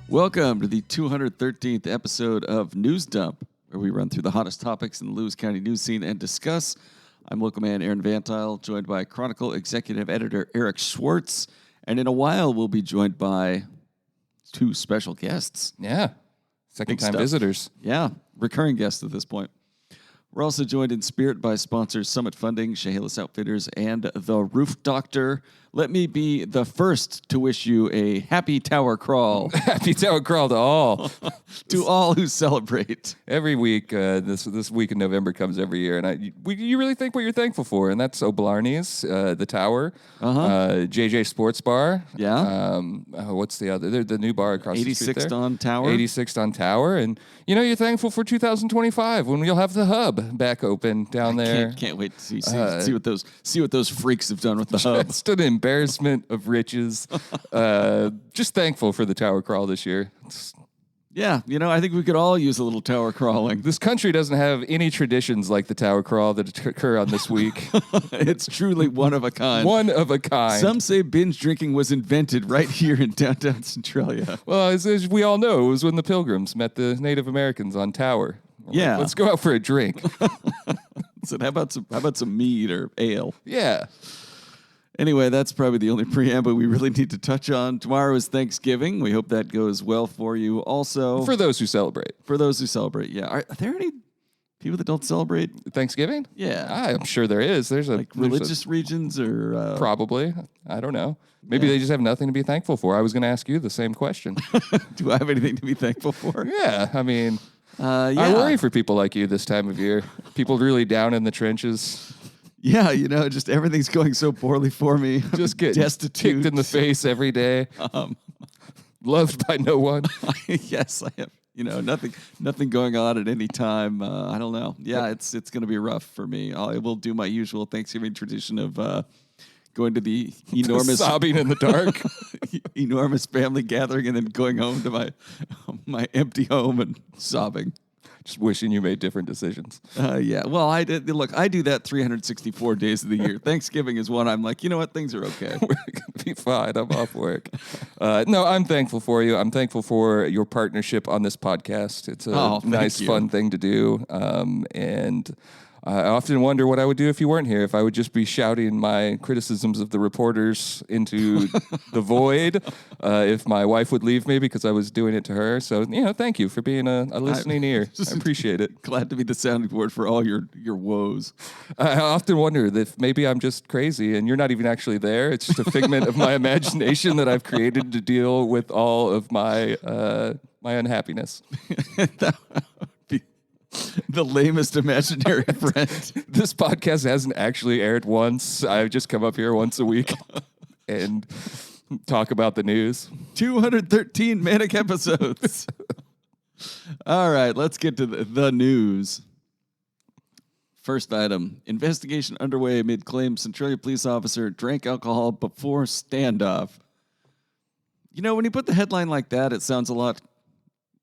Welcome to the 213th episode of News Dump, where we run through the hottest topics in the Lewis County news scene and discuss. I'm local man Aaron VanTuyl, joined by Chronicle executive editor Eric Schwartz, and in a while we'll be joined by two special guests. Yeah, second-time visitors. Yeah, recurring guests at this point. We're also joined in spirit by sponsors Summit Funding, Chehalis Outfitters, and The Roof Doctor. Let me be the first to wish you a happy tower crawl. Happy tower crawl to all. To all who celebrate. Every week, this week in November comes every year, and you really think what you're thankful for, and that's O'Blarney's, the Tower, JJ Sports Bar. Yeah. What's the other? The new bar across the street there. 86th on Tower. 86th on Tower, and you're thankful for 2025 when we'll have the Hub back open down there. Can't wait to see what those freaks have done with the Hub. Just an embarrassment of riches. Just thankful for the tower crawl this year. Yeah, I think we could all use a little tower crawling. This country doesn't have any traditions like the tower crawl that occur on this week. It's truly one of a kind. One of a kind. Some say binge drinking was invented right here in downtown Centralia. Well, as we all know, it was when the Pilgrims met the Native Americans on Tower. Yeah. Let's go out for a drink. So how about some mead or ale? Yeah. Anyway, that's probably the only preamble we really need to touch on. Tomorrow is Thanksgiving. We hope that goes well for you also. For those who celebrate. Yeah. Are there any people that don't celebrate Thanksgiving? Yeah. I'm sure there is. There's religious regions or... Probably. I don't know. Maybe they just have nothing to be thankful for. I was going to ask you the same question. Do I have anything to be thankful for? Yeah. I mean... Yeah. I worry for people like you this time of year. People really down in the trenches. Yeah, just everything's going so poorly for me. Just get destitute, kicked in the face every day. Loved by no one. Yes, I have. Nothing going on at any time. I don't know. Yeah, it's going to be rough for me. I will do my usual Thanksgiving tradition of going to the enormous sobbing in the dark, enormous family gathering, and then going home to my empty home and sobbing. Just wishing you made different decisions. Yeah. Well, I did. Look, I do that 364 days of the year. Thanksgiving is one I'm like, you know what? Things are okay. We're going to be fine. I'm off work. No, I'm thankful for you. I'm thankful for your partnership on this podcast. It's a nice, fun thing to do. And I often wonder what I would do if you weren't here, if I would just be shouting my criticisms of the reporters into the void, if my wife would leave me because I was doing it to her. So, thank you for being a listening ear. I appreciate it. Glad to be the sounding board for all your woes. I often wonder if maybe I'm just crazy and you're not even actually there. It's just a figment of my imagination that I've created to deal with all of my unhappiness. The lamest imaginary friend. This podcast hasn't actually aired once. I've just come up here once a week and talk about the news. 213 manic episodes. All right, let's get to the news. First item, investigation underway amid claims Centralia police officer drank alcohol before standoff. When you put the headline like that, it sounds a lot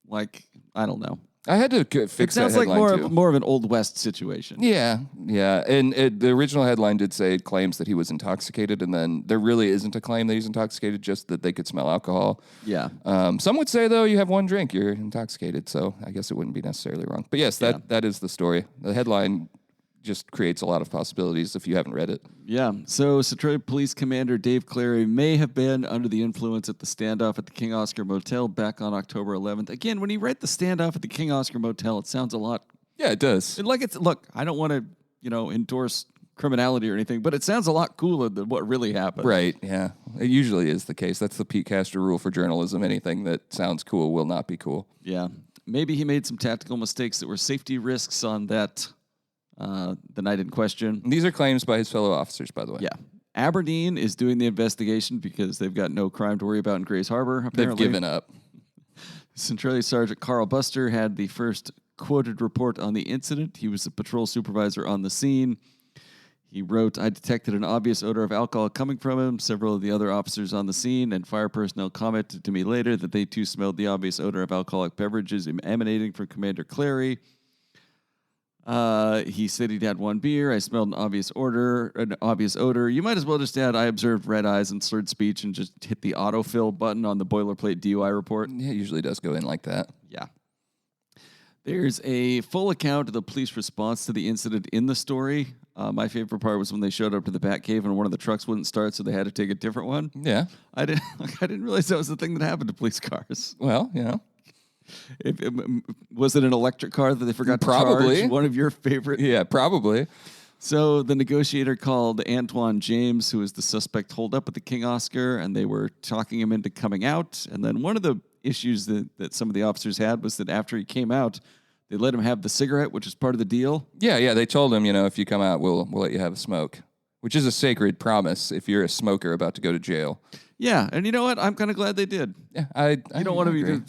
like, I don't know. I had to fix that headline, It sounds like more of an Old West situation. Yeah. And the original headline did say it claims that he was intoxicated, and then there really isn't a claim that he's intoxicated, just that they could smell alcohol. Yeah. Some would say, though, you have one drink, you're intoxicated, so I guess it wouldn't be necessarily wrong. But yes, that is the story. The headline just creates a lot of possibilities if you haven't read it. Yeah. So Centralia Police Commander Dave Clary may have been under the influence at the standoff at the King Oscar Motel back on October 11th. Again, when you write the standoff at the King Oscar Motel, it sounds a lot. Yeah, it does. Look, I don't want to, endorse criminality or anything, but it sounds a lot cooler than what really happened. Right. Yeah. It usually is the case. That's the Pete Castor rule for journalism. Anything that sounds cool will not be cool. Yeah. Maybe he made some tactical mistakes that were safety risks on that. The night in question. These are claims by his fellow officers, by the way. Yeah. Aberdeen is doing the investigation because they've got no crime to worry about in Grays Harbor, apparently. They've given up. Centralia Sergeant Carl Buster had the first quoted report on the incident. He was the patrol supervisor on the scene. He wrote, I detected an obvious odor of alcohol coming from him. Several of the other officers on the scene and fire personnel commented to me later that they too smelled the obvious odor of alcoholic beverages emanating from Commander Clary. He said he'd had one beer. I smelled an obvious odor. You might as well just add, I observed red eyes and slurred speech and just hit the autofill button on the boilerplate DUI report. Yeah, it usually does go in like that. Yeah. There's a full account of the police response to the incident in the story. My favorite part was when they showed up to the Batcave and one of the trucks wouldn't start, so they had to take a different one. Yeah. I didn't realize that was the thing that happened to police cars. Well, Was it an electric car that they forgot to charge? One of your favorite? Yeah, probably. So the negotiator called Antoine James, who was the suspect holed up at the King Oscar, and they were talking him into coming out. And then one of the issues that some of the officers had was that after he came out, they let him have the cigarette, which is part of the deal. Yeah. They told him, if you come out, we'll let you have a smoke, which is a sacred promise if you're a smoker about to go to jail. Yeah, and you know what? I'm kind of glad they did. Yeah, I you don't want to be...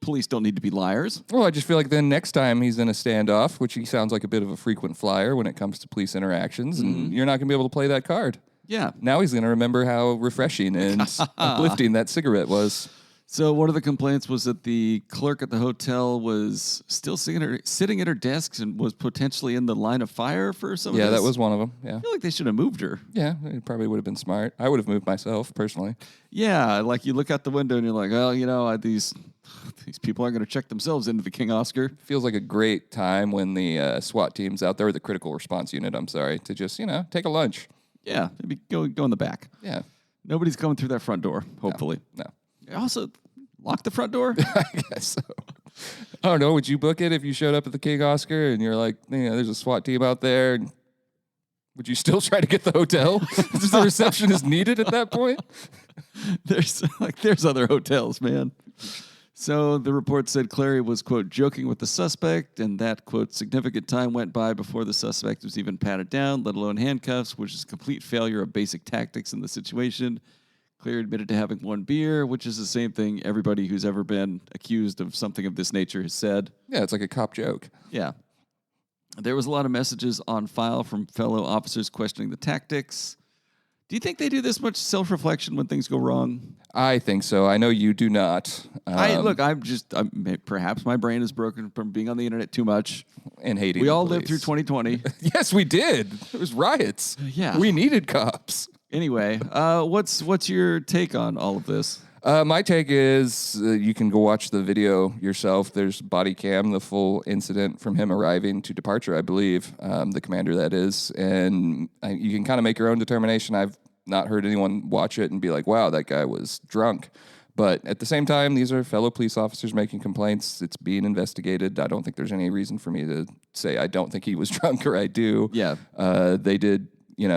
Police don't need to be liars. Well, I just feel like then next time he's in a standoff, which he sounds like a bit of a frequent flyer when it comes to police interactions, and you're not going to be able to play that card. Yeah. Now he's going to remember how refreshing and uplifting that cigarette was. So one of the complaints was that the clerk at the hotel was still sitting at her desk and was potentially in the line of fire for some of this. Yeah, that was one of them. Yeah. I feel like they should have moved her. Yeah, it probably would have been smart. I would have moved myself, personally. Yeah, like you look out the window and you're like, well, these people aren't going to check themselves into the King Oscar. Feels like a great time when the SWAT team's out there, or the critical response unit, to just, take a lunch. Yeah, maybe go in the back. Yeah. Nobody's coming through that front door, hopefully. No. Also, lock the front door? I guess so. I don't know. Would you book it if you showed up at the King Oscar and you're like, there's a SWAT team out there? And would you still try to get the hotel? Is the receptionist needed at that point? There's other hotels, man. So the report said Clary was, quote, joking with the suspect, and that, quote, significant time went by before the suspect was even patted down, let alone handcuffs, which is a complete failure of basic tactics in the situation. Clary admitted to having one beer, which is the same thing everybody who's ever been accused of something of this nature has said. Yeah, it's like a cop joke. Yeah. There was a lot of messages on file from fellow officers questioning the tactics. Do you think they do this much self-reflection when things go wrong? I think so. I know you do not. Perhaps my brain is broken from being on the internet too much. And hating We the all police. lived through 2020. Yes, we did. It was riots. Yeah. We needed cops. Anyway, what's your take on all of this? My take is you can go watch the video yourself. There's body cam, the full incident from him arriving to departure, I believe, the commander that is. And you can kind of make your own determination. I've not heard anyone watch it and be like, wow, that guy was drunk. But at the same time, these are fellow police officers making complaints. It's being investigated. I don't think there's any reason for me to say I don't think he was drunk or I do. Yeah. They did,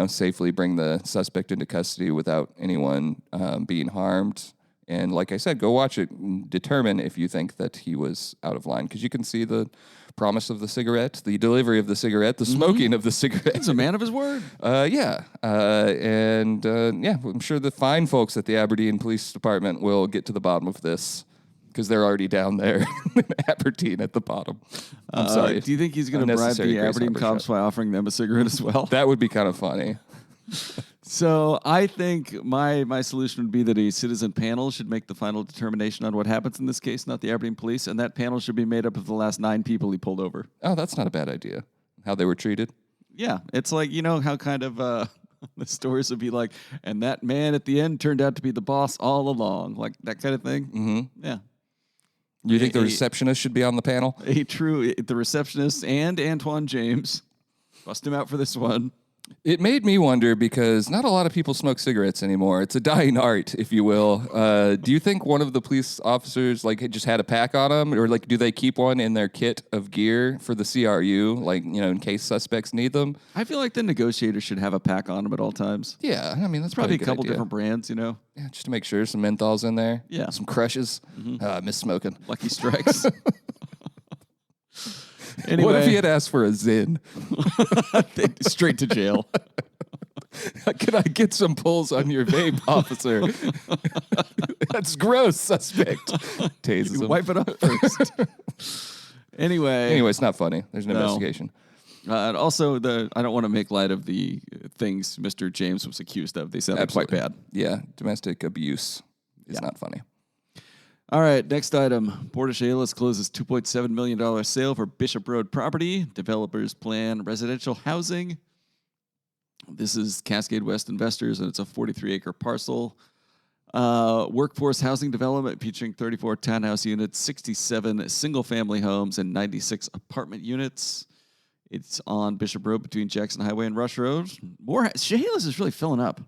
safely bring the suspect into custody without anyone being harmed. And like I said, go watch it and determine if you think that he was out of line. Because you can see the promise of the cigarette, the delivery of the cigarette, the smoking of the cigarette. He's a man of his word. Yeah. I'm sure the fine folks at the Aberdeen Police Department will get to the bottom of this. Because they're already down there in Aberdeen at the bottom. I'm sorry. Do you think he's going to bribe the Aberdeen cops by offering them a cigarette as well? That would be kind of funny. So I think my solution would be that a citizen panel should make the final determination on what happens in this case, not the Aberdeen police, and that panel should be made up of the last 9 people he pulled over. Oh, that's not a bad idea. How they were treated? Yeah. It's like, how kind of the stories would be like, and that man at the end turned out to be the boss all along, like that kind of thing. Mm-hmm. Yeah. You think the receptionist should be on the panel? The receptionist and Antoine James. Bust him out for this one. It made me wonder because not a lot of people smoke cigarettes anymore. It's a dying art, if you will. Do you think one of the police officers just had a pack on them, or do they keep one in their kit of gear for the CRU, in case suspects need them? I feel like the negotiator should have a pack on them at all times. Yeah, I mean that's Probably a good couple idea. different brands, Yeah, just to make sure some menthols in there. Yeah, some crushes. I miss smoking. Lucky Strikes. Anyway. What if he had asked for a Zin? Straight to jail. Can I get some pulls on your vape, officer? That's gross, suspect. Tases him. Wipe it up first. Anyway, it's not funny. There's an investigation. And also, I don't want to make light of the things Mr. James was accused of. They sounded quite bad. Yeah, domestic abuse is not funny. All right, next item. Port of Chehalis closes $2.7 million sale for Bishop Road property. Developers plan residential housing. This is Cascade West Investors, and it's a 43-acre parcel. Workforce housing development featuring 34 townhouse units, 67 single-family homes, and 96 apartment units. It's on Bishop Road between Jackson Highway and Rush Road. Chehalis is really filling up.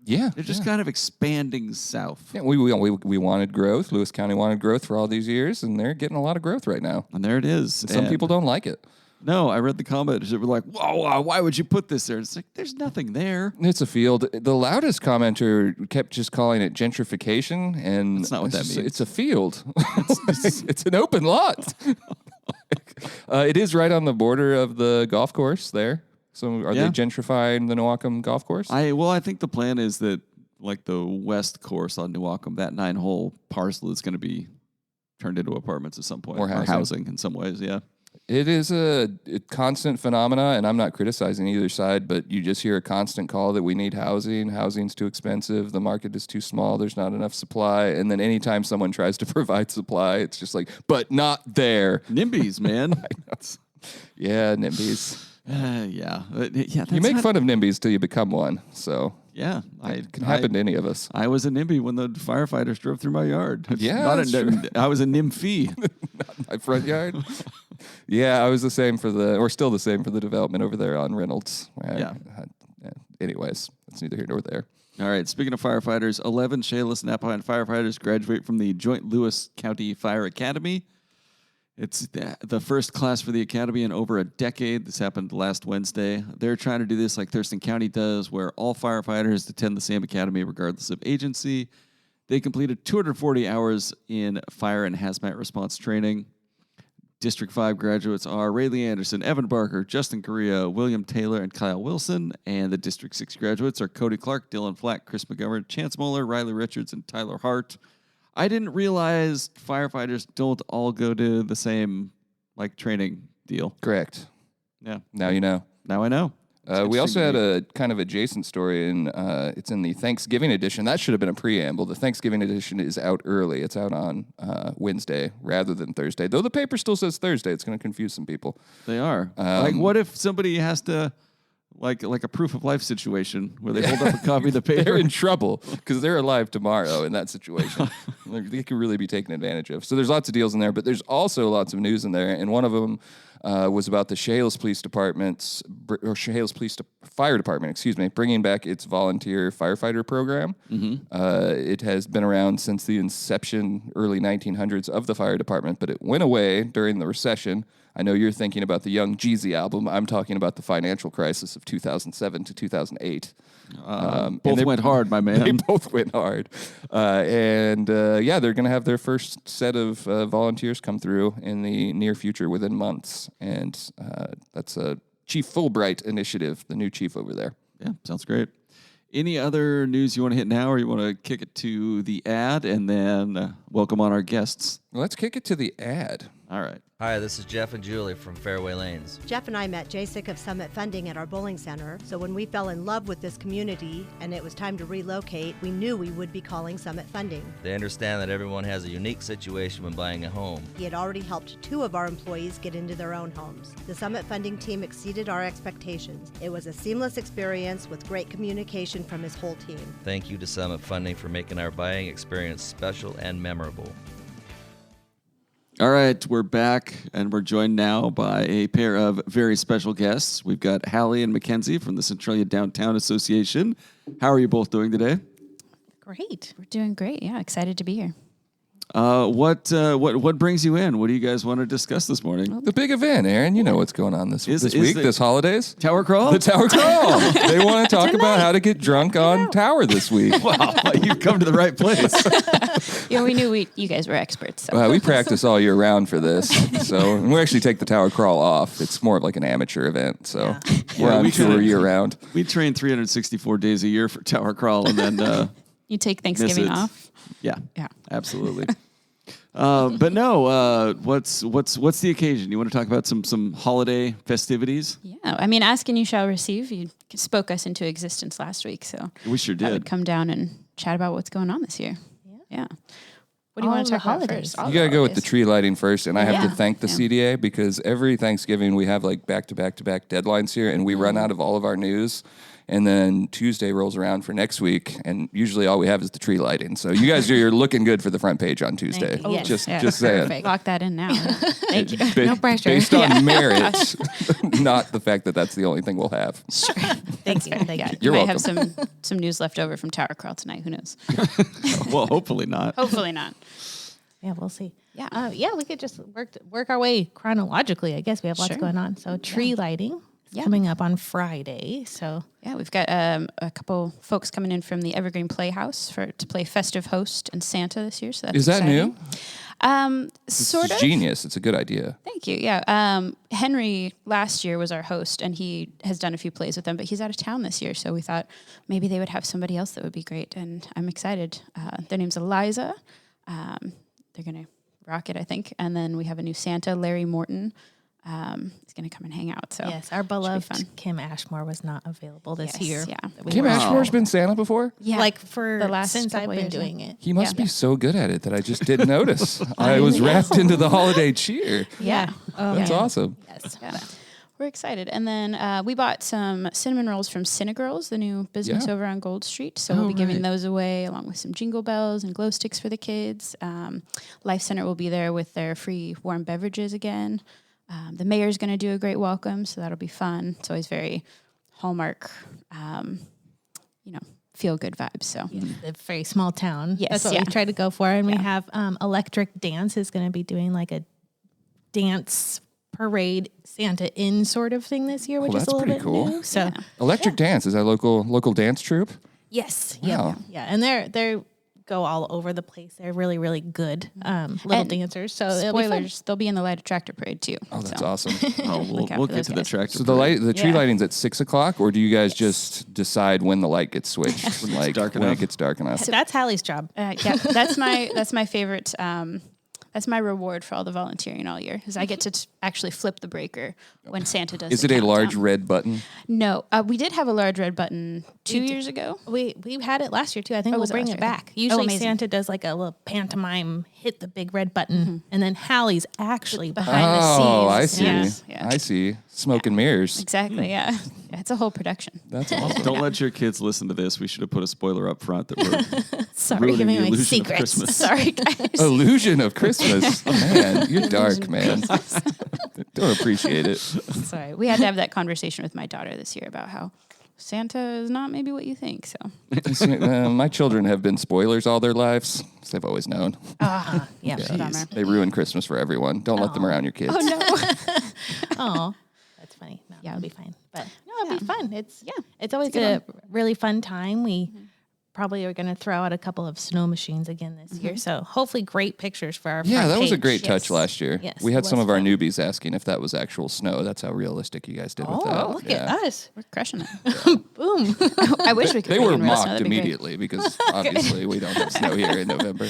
Yeah. They're just kind of expanding south. Yeah, we wanted growth. Lewis County wanted growth for all these years, and they're getting a lot of growth right now. And there it is. And some people don't like it. No, I read the comments. They were like, whoa, why would you put this there? It's like, there's nothing there. It's a field. The loudest commenter kept just calling it gentrification, and that's not what that means. It's a field. It's an open lot. It is right on the border of the golf course there. So are they gentrifying the Newaukum golf course? I think the plan is that like the west course on Newaukum, that 9-hole parcel is going to be turned into apartments at some point. Or housing in some ways, yeah. It is a constant phenomena, and I'm not criticizing either side, but you just hear a constant call that we need housing. Housing's too expensive. The market is too small. There's not enough supply. And then anytime someone tries to provide supply, it's just like, but not there. NIMBYs, man. Yeah, NIMBYs. Yeah. You make fun of NIMBYs till you become one, so... Yeah, it can happen to any of us. I was a NIMBY when the firefighters drove through my yard. Yeah, I was a NIMFY. Not my front yard. Yeah, I was still the same for the development over there on Reynolds. Anyways, that's neither here nor there. All right, speaking of firefighters, 11 Chehalis and Appalachian firefighters graduate from the Joint Lewis County Fire Academy. It's the first class for the academy in over a decade. This happened last Wednesday. They're trying to do this like Thurston County does, where all firefighters attend the same academy regardless of agency. They completed 240 hours in fire and hazmat response training. District 5 graduates are Rayleigh Anderson, Evan Barker, Justin Correa, William Taylor, and Kyle Wilson. And the District 6 graduates are Cody Clark, Dylan Flack, Chris McGovern, Chance Moeller, Riley Richards, and Tyler Hart. I didn't realize firefighters don't all go to the same training deal. Correct. Yeah. Now you know. Now I know. We also had a kind of adjacent story, and it's in the Thanksgiving edition. That should have been a preamble. The Thanksgiving edition is out early. It's out on Wednesday rather than Thursday. Though the paper still says Thursday. It's going to confuse some people. They are. What if somebody has to... Like a proof of life situation where they hold up a copy of the paper. They're in trouble because they're alive tomorrow in that situation. They could really be taken advantage of. So there's lots of deals in there, but there's also lots of news in there. And one of them was about the Chehalis Fire Department, bringing back its volunteer firefighter program. Mm-hmm. It has been around since the inception, early 1900s, of the fire department, but it went away during the recession. I know you're thinking about the Young Jeezy album. I'm talking about the financial crisis of 2007 to 2008. Both went hard, my man. They both went hard. They're going to have their first set of volunteers come through in the near future within months. And that's a Chief Fulbright initiative, the new chief over there. Yeah, sounds great. Any other news you want to hit now, or you want to kick it to the ad and then welcome on our guests? Let's kick it to the ad. All right. Hi, this is Jeff and Julie from Fairway Lanes. Jeff and I met Jasic of Summit Funding at our bowling center, so when we fell in love with this community and it was time to relocate, we knew we would be calling Summit Funding. They understand that everyone has a unique situation when buying a home. He had already helped 2 of our employees get into their own homes. The Summit Funding team exceeded our expectations. It was a seamless experience with great communication from his whole team. Thank you to Summit Funding for making our buying experience special and memorable. All right, we're back, and we're joined now by a pair of very special guests. We've got Hallie and Mackenzie from the Centralia Downtown Association. How are you both doing today? Great. We're doing great. Yeah, excited to be here. What brings you in? What do you guys want to discuss this morning? The big event, Aaron. You know what's going on this week, this holidays. Tower crawl? The Tower Crawl. They want to talk about how to get drunk on Tower this week. Wow, you've come to the right place. Yeah, we knew you guys were experts. So. We practice all year round for this. So we actually take the Tower Crawl off. It's more of like an amateur event. So we're on tour year round. We train 364 days a year for Tower Crawl, and then you take Thanksgiving off. Yeah, absolutely. But no, what's the occasion? You want to talk about some holiday festivities? Yeah, I mean, ask and you shall receive. You spoke us into existence last week, so we sure did. I would come down and chat about what's going on this year. Yeah. What do you want to talk about holidays? first? You got to go with the tree lighting first, and I have to thank the Yeah. CDA because every Thanksgiving we have like back-to-back deadlines here, and we run out of all of our news. And then Tuesday rolls around for next week, and usually all we have is the tree lighting. So you guys are looking good for the front page on Tuesday. you. Yes. Just Yeah. saying. Perfect. Lock that in now. Thank you. No pressure. Based on merit, not the fact that that's the only thing we'll have. Thank you. Thank Yeah, you. You're might welcome. have some news left over from Tower Crawl tonight. Who knows? Well, hopefully not. Hopefully not. Yeah, we'll see. Yeah. Yeah, we could just work our way chronologically. I guess we have lots Sure. going on. So tree lighting is Yeah. coming up on Friday. So Yeah, we've got a couple folks coming in from the Evergreen Playhouse to play festive host and Santa this year. So that's Is that exciting. new? Sort It's of. genius. It's a good idea. Thank you. Yeah. Henry last year was our host, and he has done a few plays with them, but he's out of town this year. So we thought maybe they would have somebody else that would be great, and I'm excited. Their name's Eliza. They're going to rock it, I think. And then we have a new Santa, Larry Morton. He's going to come and hang out. So yes, our fun. beloved Kim Ashmore was not available this Yes, year. yeah. that we Kim were- Ashmore's been Santa before? yeah, Like for The last since I've couple been years, doing it. He must be so good at it that I just didn't notice. I was wrapped into the holiday cheer. Yeah. Oh, That's yeah. awesome. Yes. yeah. We're excited. And then we bought some cinnamon rolls from Cinnagirls, the new business Yeah. over on Gold Street. So we'll be giving those away along with some jingle bells and glow sticks for the kids. Life Center will be there with their free warm beverages again. The mayor's going to do a great welcome, so that'll be fun. It's always very Hallmark, feel good vibes. So A very small town. Yes, That's what yeah. we tried to go for. And we have Electric Dance is going to be doing like a dance parade Santa in sort of thing this year, which Well, is a that's little pretty bit cool. new. So Electric Dance, is that local dance troupe? yes, Wow. yeah. And they go all over the place. They're really, really good little And dancers. So it'll be fun. spoilers, they'll be in the Light Attractor Parade too. Oh, that's So awesome. Oh, Look out we'll for get those to the guys. tractor. So the tree Yeah. lighting's at 6 o'clock, or do you guys just decide when the light gets switched? Like dark when enough. it gets dark enough? That's Hallie's job. Yeah, that's my favorite. That's my reward for all the volunteering all year, is I get to actually flip the breaker when Santa does. Is the it a large countdown. red button? No, we did have a large red button 2 years ago. We had it last year too. I think Oh, we'll was it bring last it year? back. Usually amazing. Santa does like a little pantomime, hit the big red button, and then Hallie's actually Behind the Oh, I scenes. see. Yes, yeah. I see. Smoke and mirrors. Exactly. Yeah, it's a whole production. That's awesome. Don't let your kids listen to this. We should have put a spoiler up front that we're Sorry, ruining giving the away illusion of secrets. Christmas. Sorry, guys. Illusion of Christmas. Man, you're dark, man. Don't appreciate it. Sorry, we had to have that conversation with my daughter this year about how Santa is not maybe what you think. So My children have been spoilers all their lives. So they've always known. Yeah. bummer. They ruin Christmas for everyone. Don't let them around your kids. Oh no. Oh, that's funny. No, Yeah. it'll be fine. But no, it'll be fun. It's Yeah. always good a really fun time. We probably are going to throw out a couple of snow machines again this year. So hopefully great pictures for our Yeah, front that was a page. great touch last year. Yes, We it had some was of our fun. newbies asking if that was actual snow. That's how realistic you guys did with that. Oh, look at us. We're crushing it. Boom. I wish we could. They bring were in real snow. mocked That'd be great. immediately because obviously we don't have snow here in November.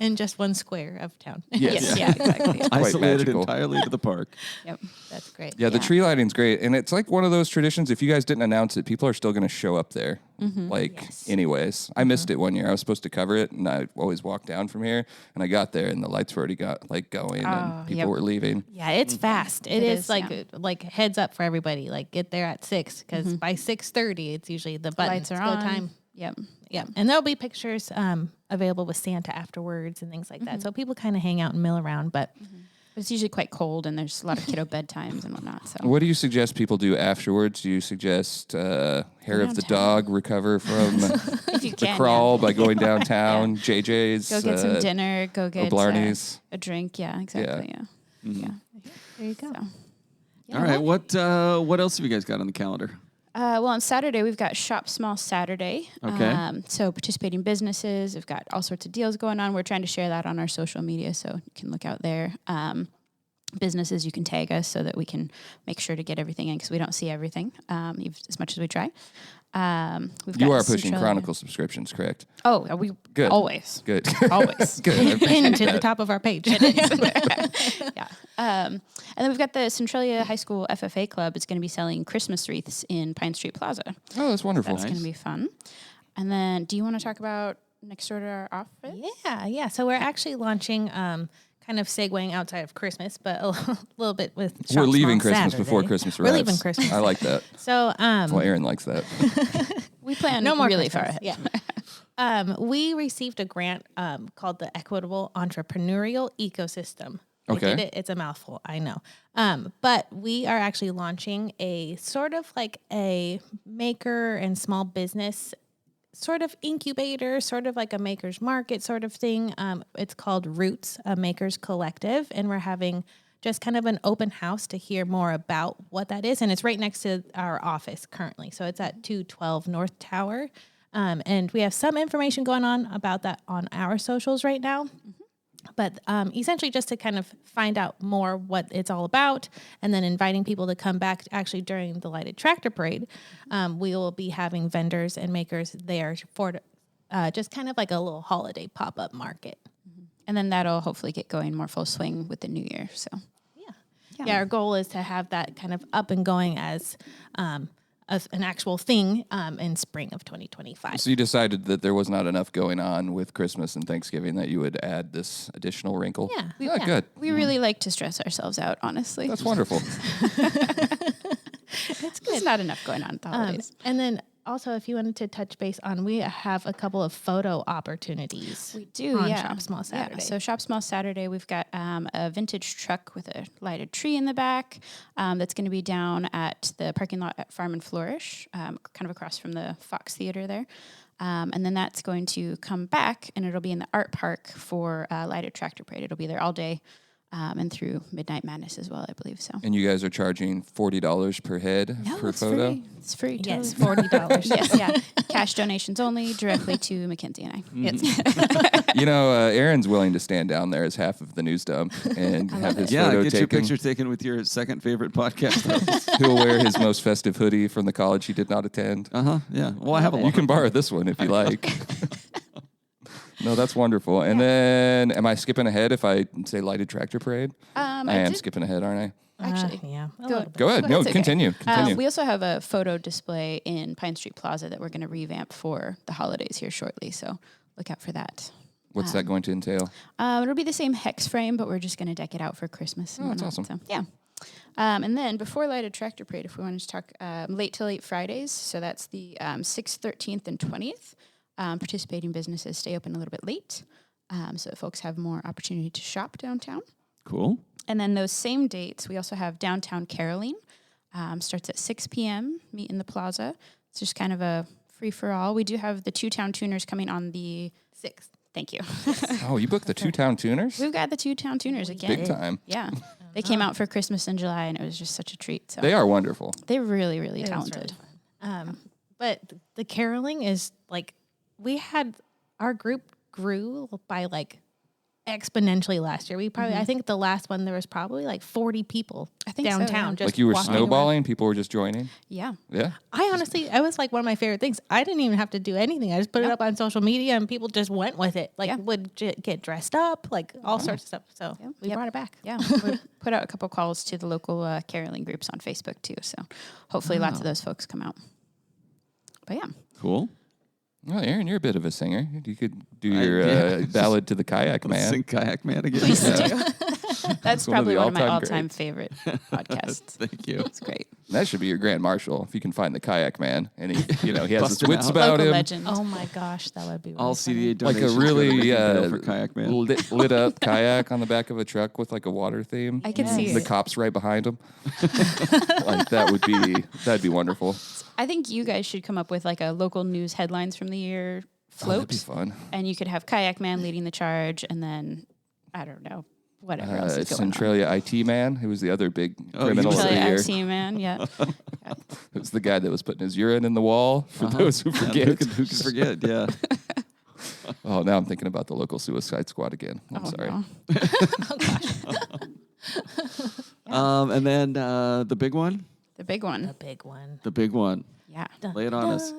In just one square of town. Yes. Yeah, exactly. isolated magical. entirely to the park. Yep. That's great. Yeah, the tree lighting's great. And it's like one of those traditions. If you guys didn't announce it, people are still going to show up there. Anyways. I missed it one year. I was supposed to cover it, and I always walked down from here. And I got there, and the lights were already going, and people yep. were leaving. Yeah, it's fast. It is is, like heads up for everybody. Like get there at 6 because by 6:30 it's usually the buttons Lights are go on. time. Yep. Yeah, and there'll be pictures available with Santa afterwards and things like that. So people kind of hang out and mill around. But It's usually quite cold, and there's a lot of kiddo bedtimes and whatnot. So What do you suggest people do afterwards? Do you suggest hair of the downtown. dog recover from if you the can, crawl by going downtown, JJ's? go get some dinner. Go get Blarney's. a drink. Yeah, exactly. Yeah. there you go. So. All right, what else have you guys got on the calendar? Well, on Saturday, we've got Shop Small Saturday. Okay. So participating businesses, we've got all sorts of deals going on. We're trying to share that on our social media, so you can look out there. Businesses, you can tag us so that we can make sure to get everything in because we don't see everything as much as we try. We've You got are pushing Centralia- Chronicle subscriptions, correct? Oh, are we Good. always. Good. Always. Good. I appreciate Pinned to the that. top of our page. Yeah. And then we've got the Centralia High School FFA Club. It's going to be selling Christmas wreaths in Pine Street Plaza. Oh, that's wonderful. That's going to be fun. And then, do you want to talk about next door to our office. Yeah. So we're actually launching, kind of segueing outside of Christmas, but a little bit with Shop We're leaving Small Christmas Saturday. before Christmas We're arrives. leaving Christmas. I like that. So, Well, Aaron likes that. We plan no more really Christmas. far ahead. Yeah. We received a grant called the Equitable Entrepreneurial Ecosystem. I Okay. get it. It's a mouthful, I know. But we are actually launching a sort of like a maker and small business sort of incubator, sort of like a maker's market sort of thing. It's called Roots, a Makers Collective, and we're having just kind of an open house to hear more about what that is. And it's right next to our office currently. So it's at 212 North Tower. And we have some information going on about that on our socials right now. But essentially just to kind of find out more what it's all about, and then inviting people to come back actually during the Lighted Tractor Parade. We will be having vendors and makers there for just kind of like a little holiday pop-up market. And then that'll hopefully get going more full swing with the new year. So Yeah, our goal is to have that kind of up and going as an actual thing in spring of 2025. So you decided that there was not enough going on with Christmas and Thanksgiving that you would add this additional wrinkle? Yeah. Oh, good. we really like to stress ourselves out, honestly. That's wonderful. There's not enough going on at the holidays. And then also, if you wanted to touch base on, we have a couple of photo opportunities. We do, on yeah. Shop Small Saturday. Yeah, so Shop Small Saturday, we've got a vintage truck with a lighted tree in the back that's going to be down at the parking lot at Farm and Flourish, kind of across from the Fox Theater there. And then that's going to come back, and it'll be in the art park for Lighted Tractor Parade. It'll be there all day and through Midnight Madness as well, I believe. So. And you guys are charging $40 per head per it's photo? free. It's free. Yes, Totally. $40. Yes, yeah. Cash donations only, directly to Mackenzie and I. Yes. You know, Aaron's willing to stand down there as half of the news dump and have his Yeah, photo get taken. your picture taken with your second favorite podcast host. He'll wear his most festive hoodie from the college he did not attend. Yeah. Well, I have a lot. You can borrow this one if you like. No, that's wonderful. And then, am I skipping ahead if I say Lighted Tractor Parade? I am did- skipping ahead, aren't I? Actually, yeah. A Go. little bit. Go ahead. No, That's okay. continue. Continue. We also have a photo display in Pine Street Plaza that we're going to revamp for the holidays here shortly. So look out for that. What's that going to entail? It'll be the same hex frame, but we're just going to deck it out for Christmas. And that's whatnot. awesome. So, yeah. And then before Lighted Tractor Parade, if we wanted to talk late to late Fridays, so that's the 6th, 13th, and 20th. Participating businesses stay open a little bit late, so that folks have more opportunity to shop downtown. Cool. And then those same dates, we also have Downtown Caroling. Starts at 6 p.m., meet in the plaza. It's just kind of a free-for-all. We do have the Two Town Tuners coming on the 6th. Thank you. Oh, you booked the Two Town Tuners? We've got the Two Town Tuners again. Big time. Yeah. They came out for Christmas in July, and it was just such a treat. So They are wonderful. They're really, really It was talented. really fun. But the caroling is like, our group grew by like exponentially last year. We probably, I think the last one, there was probably like 40 people I think so, downtown. yeah. Just Like you were walking around. snowballing, people were just joining? Yeah. Yeah. I honestly, it was like one of my favorite things. I didn't even have to do anything. I just put it up on social media and people just went with it. Like Yeah. would get dressed up, like all sorts of stuff. So we Yep. brought it back. Yeah. We put out a couple calls to the local caroling groups on Facebook, too. So hopefully lots of those folks come out. But yeah. Cool. Well, Aaron, you're a bit of a singer. You could do I- your yeah. ballad to the kayak man. Sing Kayak Man again. Please do. That's one of probably the one of my all-time all-time greats. favorite podcasts. Thank you. It's great. That should be your grand marshal if you can find the kayak man and he has his Bust him wits out. about Local him. legend. Oh my gosh, that would be really All funny. CDA Like donations. a really go for Kayak Man. lit up kayak on the back of a truck with like a water theme. I can see The it. cops right behind him. Like that'd be wonderful. I think you guys should come up with like a local news headlines from the year Oh, that'd be float. fun. And you could have Kayak Man leading the charge, and then, I don't know, whatever else is going on. Centralia IT man, who was the other big Oh, criminal of the Centralia year. IT man, yeah. It was the guy that was putting his urine in the wall. For those who Yeah, forget. who can forget? Yeah. Oh, now I'm thinking about the local Suicide Squad again. I'm Oh, sorry. no. And then the big one. The big one. A big one. The big one. Yeah. Lay it on us.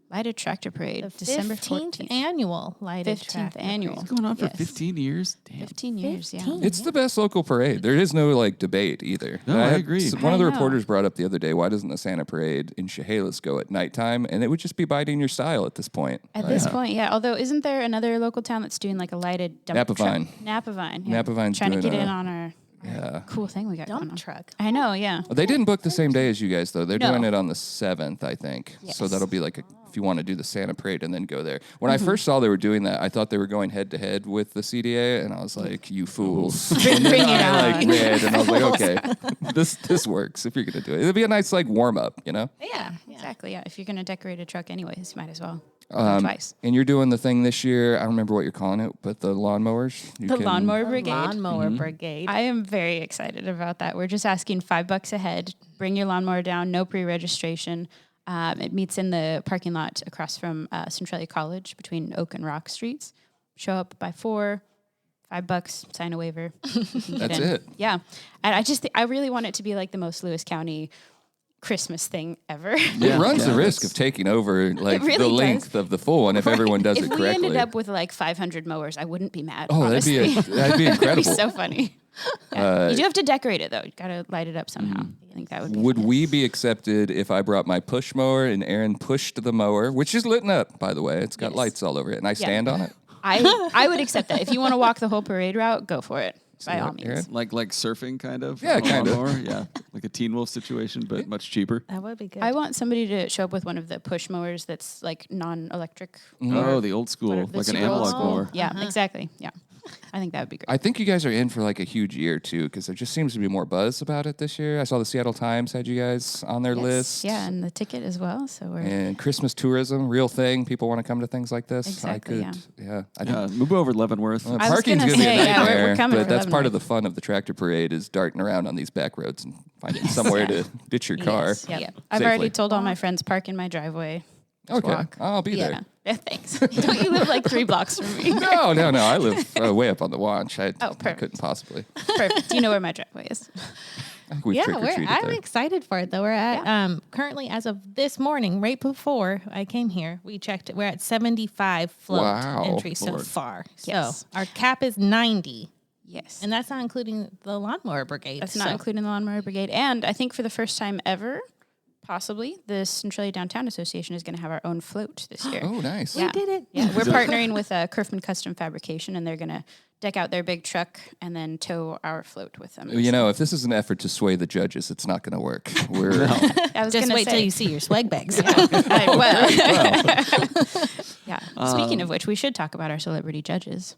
Lighted Tractor Parade, The December 15th 14th. annual lighted 15th tractor annual. parade. It's going on for Yes. 15 years? Damn. 15 years, yeah. 15. It's the best local parade. There is no like debate either. No, I agree. One of the I know. reporters brought up the other day, why doesn't the Santa Parade in Chehalis go at nighttime? And it would just be biding your style at this point. At this point, yeah. Although, isn't there another local town that's doing like a lighted dump Napavine. truck? Napavine. Yeah. Napavine's trying to doing get a- in on our Yeah. cool thing we got going Dump on. truck. I know, yeah. They didn't book the same day as you guys, though. They're No. doing it on the 7th, I think. So Yes. that'll be like if you want to do the Santa Parade and then go there. When I first saw they were doing that, I thought they were going head to head with the CDA, and I was like, "You fools!" And then Bring it I on. read, and I was like, "Okay, this works. If you're gonna do it, it'll be a nice like warm up, you know." Yeah. Exactly, yeah. If you're going to decorate a truck anyways, you might as well. Twice. And you're doing the thing this year. I don't remember what you're calling it, but the lawnmowers. You The can- Lawnmower Brigade. Lawnmower Brigade. I am very excited about that. We're just asking $5 a head. Bring your lawnmower down, no pre-registration. It meets in the parking lot across from Centralia College between Oak and Rock Streets. Show up by 4, $5, sign a waiver. You can get That's in. it. Yeah, and I really want it to be like the most Lewis County Christmas thing ever. It runs the risk of taking over like really the does. length of the full one if everyone does if it we correctly. ended up with like 500 mowers, I wouldn't be mad. Oh, honestly. that'd be That'd incredible. be so funny. Yeah. You do have to decorate it though. You got to light it up somehow. I think that would be. Would fun. we be accepted if I brought my push mower and Aaron pushed the mower, which is lit up, by the way? It's got Yes. lights all over it, and I stand on it? I would accept that. If you want to walk the whole parade route, go for it. By all Aaron? means. Like surfing, kind of? Yeah, on a kind of. lawnmower? Yeah, like a Teen Wolf situation, but much cheaper. That would be good. I want somebody to show up with one of the push mowers that's like non-electric. Oh, the old school, Whatever, the like an super old analog school. mower. Yeah, exactly. Yeah. I think that would be great. I think you guys are in for like a huge year, too, because there just seems to be more buzz about it this year. I saw the Seattle Times had you guys on their Yes. list. Yeah, and the ticket as well. So we're And Christmas tourism, real thing. People want to come to things like this. Exactly, I think Yeah, move over Leavenworth. I was parking's gonna gonna be say, a yeah, we're nightmare, coming but for that's part of the Leavenworth. fun of the tractor parade is darting around on these back roads and finding somewhere to ditch your car. Yes. Yep. yeah. I've Safely. already told all my friends park in my driveway. Okay, walk. I'll be Yeah. there. Yeah, thanks. Don't you live like 3 blocks from me? No. I live way up on the Wanch. I perfect. couldn't possibly. Perfect. Do you know where my driveway is? I think we've Yeah, trick-or-treated I'm there. excited for it though. We're at currently as of this morning, right before I came here, we checked it. We're at 75 float Wow. entries so Lord. far. Yes. So our cap is 90, Yes. and that's not including the lawnmower brigade. That's not so. including the Lawnmower Brigade. And I think for the first time ever, possibly, the Centralia Downtown Association is going to have our own float this year. Oh, nice. Yeah. did it. Yeah, we're partnering with Kerfman Custom Fabrication, and they're going to deck out their big truck and then tow our float with them. You know, if this is an effort to sway the judges, it's not going to work. We're I was Just gonna wait say, till you see your swag bags. Yeah. Speaking of which, we should talk about our celebrity judges.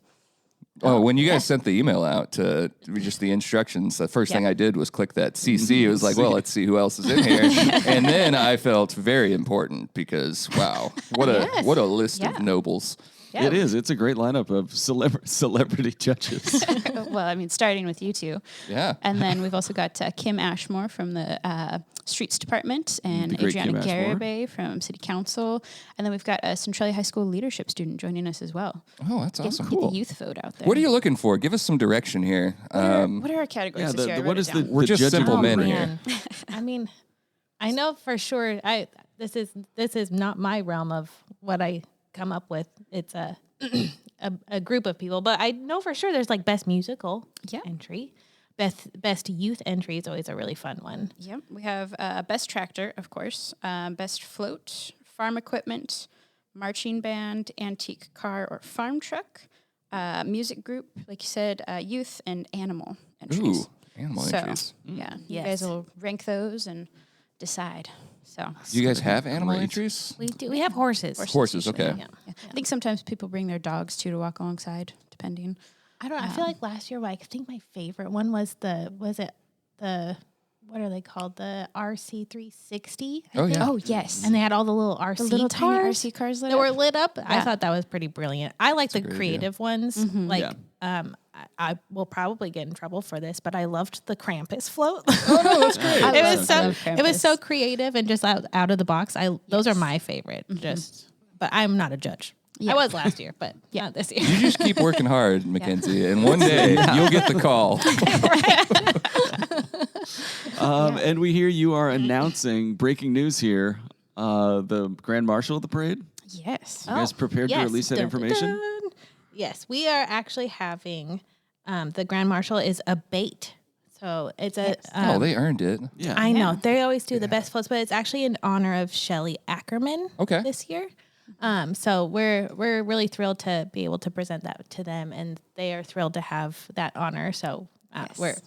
Oh, when you guys sent the email out to just the instructions, the first thing I did was click that CC. It was like, well, let's see who else is in here. And then I felt very important because, wow, what a list of nobles. Yeah. It is. It's a great lineup of celebrity judges. Well, I mean, starting with you two. Yeah. And then we've also got Kim Ashmore from the Streets Department and The great Adriana Kim Ashmore. Garibay from City Council. And then we've got a Centralia High School leadership student joining us as well. Oh, that's awesome. Get the youth vote out there. What are you looking for? Give us some direction here. What are our categories yeah, this year? I what wrote is it the down. We're just judging simple rubric? men here. I mean, I know for sure. This is not my realm of what I come up with. It's a group of people, but I know for sure there's like best musical entry, best youth entry is always a really fun one. Yep. We have best tractor, of course, best float, farm equipment, marching band, antique car or farm truck, music group, like you said, youth and animal entries. Ooh, animal So, entries. yeah, you Yes. guys will rank those and decide. So Do you guys have animal Great. entries? We do. We have horses. Horses, usually, okay. yeah. I think sometimes people bring their dogs too to walk alongside, depending. I don't know. I feel like last year, I think my favorite one was what are they called? The RC360. Oh, yeah. Oh yes, And they had all the little RC the little tiny cars RC cars that were lit up. I Yeah. thought that was pretty brilliant. I like the great creative ones. Like, Yeah. I will probably get in trouble for this, but I loved the Krampus float. Oh, no, that's great. I it love was so Krampus. creative and just out of the box. Those are my favorite. But I'm not a judge. Yeah. I was last year, but not this year. You just keep working hard, Mackenzie, and one day you'll get the call. And we hear you are announcing breaking news here. the Grand Marshal of the parade? Yes. You guys prepared to release that information? Yes, we are actually having the Grand Marshal is a bait. So it's a. They earned it. Yeah. I know. They always do the best floats, but it's actually in honor of Shelley Ackerman this year. So we're really thrilled to be able to present that to them, and they are thrilled to have that honor. So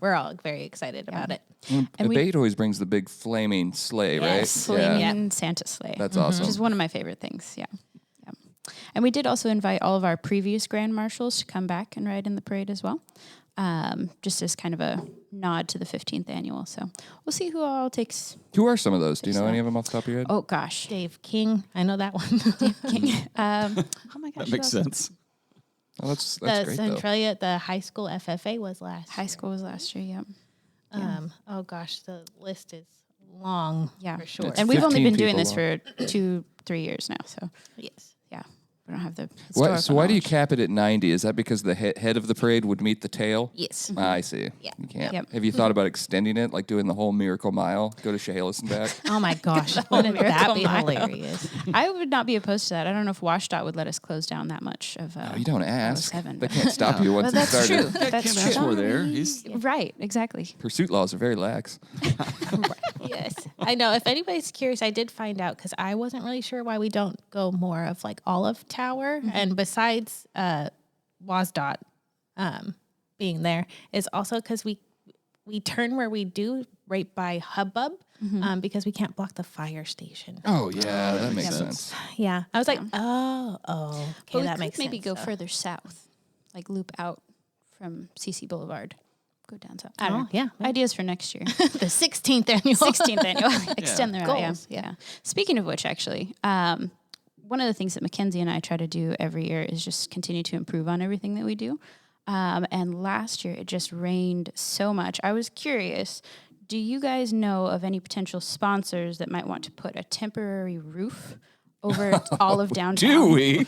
we're all very excited about it. And bait always brings the big flaming sleigh, right? Flaming Santa sleigh. That's awesome. Which is one of my favorite things. Yeah. And we did also invite all of our previous Grand Marshals to come back and ride in the parade as well, just as kind of a nod to the 15th annual. So we'll see who all takes. Who are some of those? Do you know any of them off the top of your head? Oh, gosh. Dave King. I know that one. Dave King. Oh, my gosh. That makes sense. Oh, that's the great, Centralia, the high school FFA was last High school was last year, yeah. Oh, gosh, the list is long for sure. It's And we've only 15 been doing people this for 2-3 years now, so yes. yeah. We don't have the Why do you cap it at 90? Is that because the head of the parade would meet the tail? Yes. I see. Yeah. You can't. Yep. Have you thought about extending it, like doing the whole Miracle Mile, go to Chehalis and back? Oh, my gosh. Wouldn't that Miracle be Mile. hilarious? I would not be opposed to that. I don't know if WashDOT would let us close down that much of. Oh, you don't ask. 7, They but- can't stop you once Well, it's that's started. true. Yeah, That's Kim true. Ashmore there. He's Right, exactly. Pursuit laws are very lax. Yes. I know. If anybody's curious, I did find out because I wasn't really sure why we don't go more of like Olive Tower. And besides WashDOT being there is also because we turn where we do right by Hubbub because we can't block the fire station. Oh, yeah, that makes sense. Yeah. I was like, okay, But we that could makes maybe sense. go So- further south, like loop out from CC Boulevard, go down south. I don't know. Yeah. Ideas for next year. The 16th annual. 16th annual. Extend the route. Yeah. Goals, Yeah. Speaking of which, actually, one of the things that Mackenzie and I try to do every year is just continue to improve on everything that we do. And last year, it just rained so much. I was curious, do you guys know of any potential sponsors that might want to put a temporary roof over all of downtown? Do we?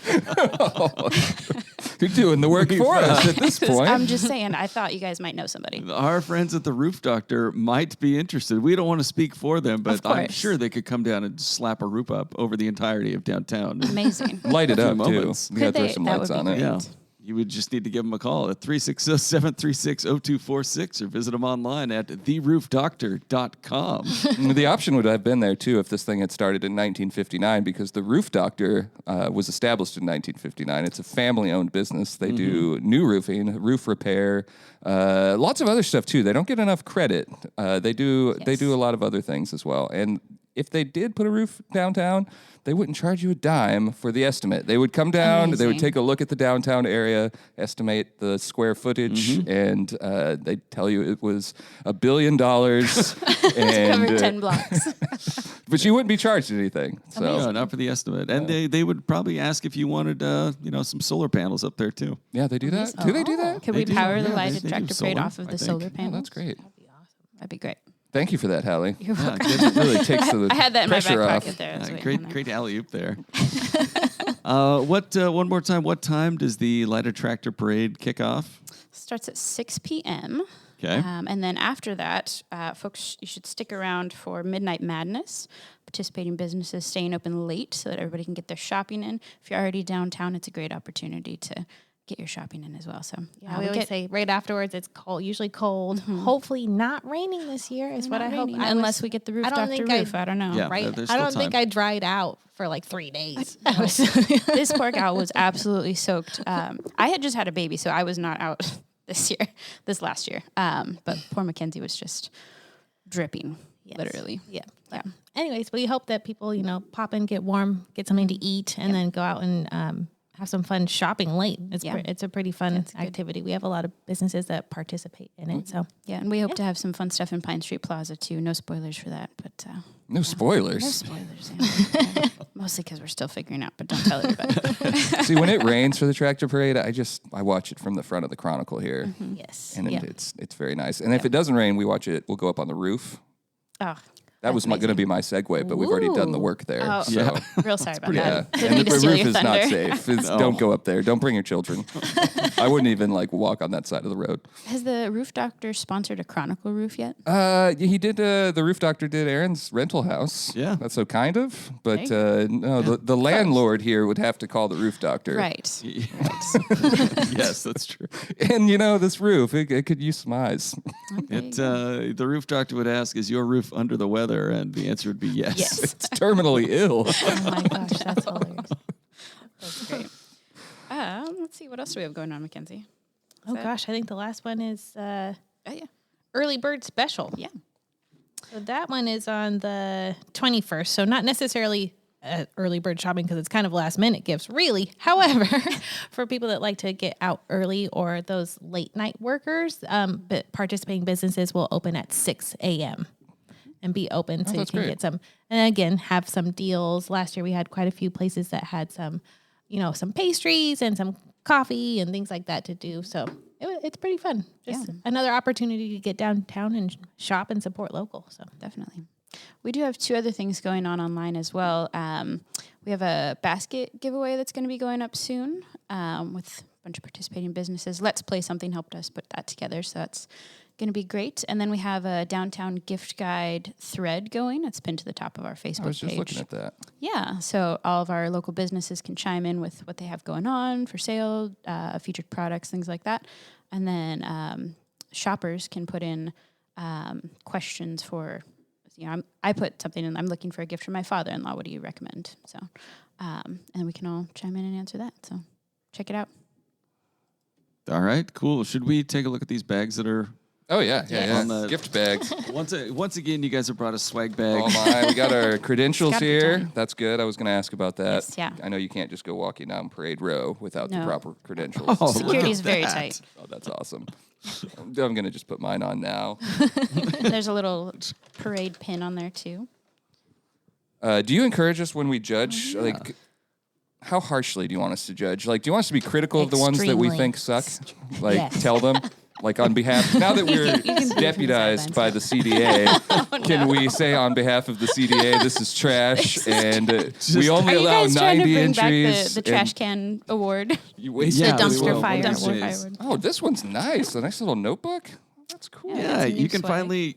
You're doing the work for us at this point. I'm just saying, I thought you guys might know somebody. Our friends at the Roof Doctor might be interested. We don't want to speak for them, but I'm course. sure they could come down and slap a roof up over the entirety of downtown. Amazing. Light it Few up, too. moments. You got to Could throw they? some That lights would be on it. great. Yeah. You would just need to give them a call at 360-736-0246 or visit them online at theroofdoctor.com. The option would have been there, too, if this thing had started in 1959, because the Roof Doctor was established in 1959. It's a family-owned business. They do new roofing, roof repair, lots of other stuff, too. They don't get enough credit. They do a lot of other things as well. And if they did put a roof downtown, they wouldn't charge you a dime for the estimate. They would come down, they would Amazing. take a look at the downtown area, estimate the square footage, and they'd tell you it was $1 billion. Cover 10 blocks. But you wouldn't be charged anything. So No, not for the estimate. And they would probably ask if you wanted some solar panels up there too. yeah, they do that. Do they do that? Could They we do, power the yeah, lighted they do tractor parade solar, off of I the think. solar Oh, panels? that's great. That'd be great. Thank you for that, Hallie. You're Yeah, welcome. good. Really takes the I had that in my back pressure off. pocket there. I was waiting Great, on that. great alley-oop there. One more time, what time does the lighted tractor parade kick off? Starts at 6 p.m. Okay. And then after that, folks, you should stick around for Midnight Madness. Participating businesses staying open late so that everybody can get their shopping in. If you're already downtown, it's a great opportunity to get your shopping in as well. So Yeah, we always say right afterwards it's cold, usually cold. Hopefully not raining this year is what I hope. Unless we get the roof I don't doctor think roof. I don't know. Yeah. Right? there's I still don't think time. I dried out for like 3 days. This poor gal was absolutely soaked. I had just had a baby, so I was not out this last year. But poor Mackenzie was just dripping, Yes. literally. Yeah. Yeah. Anyways, we hope that people, pop in, get warm, get something to eat, and then go out and have some fun shopping late. It's a pretty fun activity. We have a lot of businesses that participate in it. So Yeah, and we hope to have some fun stuff in Pine Street Plaza too. No spoilers for that, but No spoilers. no spoilers. Yeah. Mostly because we're still figuring out, but don't tell everybody. See, when it rains for the tractor parade, I watch it from the front of the Chronicle here, yes, and it's very nice. And if it doesn't rain, we'll go up on the roof. Oh, That was going to be my segue, but we've already done the work there. Oh, so. yeah. Real sorry about that. Yeah, Didn't and mean the to steal roof your is not thunder. safe. Don't go up there. Don't bring your children. I wouldn't even walk on that side of the road. Has the roof doctor sponsored a Chronicle roof yet? He did. The roof doctor did Aaron's rental house. Yeah. That's so kind of. But no, the landlord here would have to call the roof doctor. Right. Yes, that's true. And this roof, it could use some eyes. The roof doctor would ask, "Is your roof under the weather?" And the answer would be yes. Yes. It's terminally ill. Oh my gosh, that's hilarious. That's great. Let's see, what else do we have going on, Mackenzie? Oh gosh, I think the last one is Yeah. Early Bird Special. Yeah. So that one is on the 21st. So not necessarily early bird shopping because it's kind of last minute gifts, really. However, for people that like to get out early or those late night workers, but participating businesses will open at 6 a.m. and be open so you can get some. And again, have some deals. Last year we had quite a few places that had some, some pastries and some coffee and things like that to do. So it's pretty fun. Just another opportunity to get downtown and shop and support local. So Definitely. We do have 2 other things going on online as well. We have a basket giveaway that's going to be going up soon with a bunch of participating businesses. Let's Play Something helped us put that together, so that's going to be great. And then we have a downtown gift guide thread going. It's pinned to the top of our Facebook page. I was just looking at that. Yeah, so all of our local businesses can chime in with what they have going on for sale, featured products, things like that. And then shoppers can put in questions for, I put something in, I'm looking for a gift for my father-in-law. What do you recommend? So, and we can all chime in and answer that. So check it out. All right, cool. Should we take a look at these bags that are... Oh, yeah. On the gift bags. Once again, you guys have brought a swag bag. Oh, my. We got our credentials Gotta be here. done. That's good. I was going to ask about that. Yes, yeah. I know you can't just go walking down Parade Row without the No. proper credentials. Oh, Security is look at very that. tight. Oh, that's awesome. I'm going to just put mine on now. There's a little parade pin on there, too. Do you encourage us when we judge? How harshly do you want us to judge? Do you want us to be critical of the ones that we Extremely. think suck? Yes. Tell them? On behalf, now that we're deputized by the CDA, can we say on behalf of the CDA, this is trash, and we only Are you allow guys trying to 90 bring back entries? the trash can award? You waste Yeah, The we dumpster will. fire. One of these Dumpster days. fire award. Oh, this one's nice. A nice little notebook. That's cool. Yeah, It's a new you can swag. finally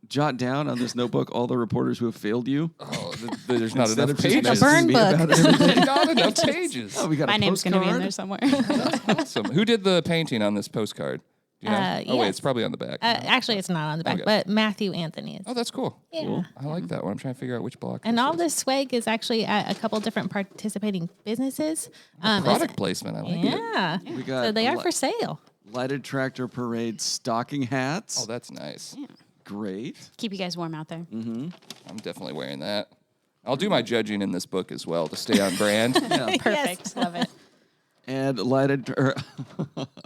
jot down on this notebook all the reporters who have failed you. Oh, there's not Instead enough of just pages. burn messaging me book. about everything. Not enough pages. Oh, we got My a name's going to be in postcard. there somewhere. Awesome. Who did the painting on this postcard? Do you know? Oh, wait, yes. it's probably on the back. actually, it's not on the back, Okay. but Matthew Anthony is. Oh, that's cool. Yeah. I like that one. I'm trying to figure out which block. And all is. this swag is actually at a couple different participating businesses. Product placement. I like it. Yeah. We got So they are for sale. Lighted Tractor Parade stocking hats. Oh, that's nice. Great. Keep you guys warm out there. I'm definitely wearing that. I'll do my judging in this book as well to stay on brand. Perfect. Love it. And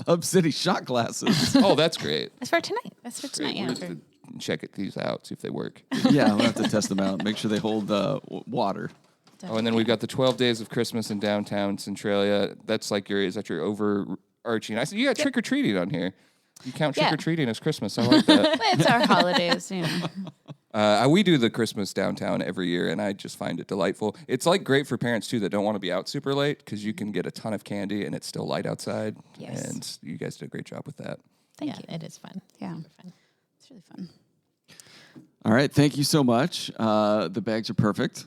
Hub City shot glasses. Oh, that's great. It's for tonight. That's for Great. tonight. Yeah. We'll have to check these out, see if they work. Yeah, we'll have to test them out. Make sure they hold water. Oh, and then we've got the 12 Days of Christmas in downtown Centralia. That's is that your overarching? I said you got trick or treating on here. You count trick or treating as Christmas. I like that. But it's our holidays, We do the Christmas downtown every year, and I just find it delightful. It's great for parents too that don't want to be out super late because you can get a ton of candy and it's still light outside. Yes. And you guys did a great job with that. Thank you. It is fun. Yeah. It's really fun. All right, thank you so much. The bags are perfect.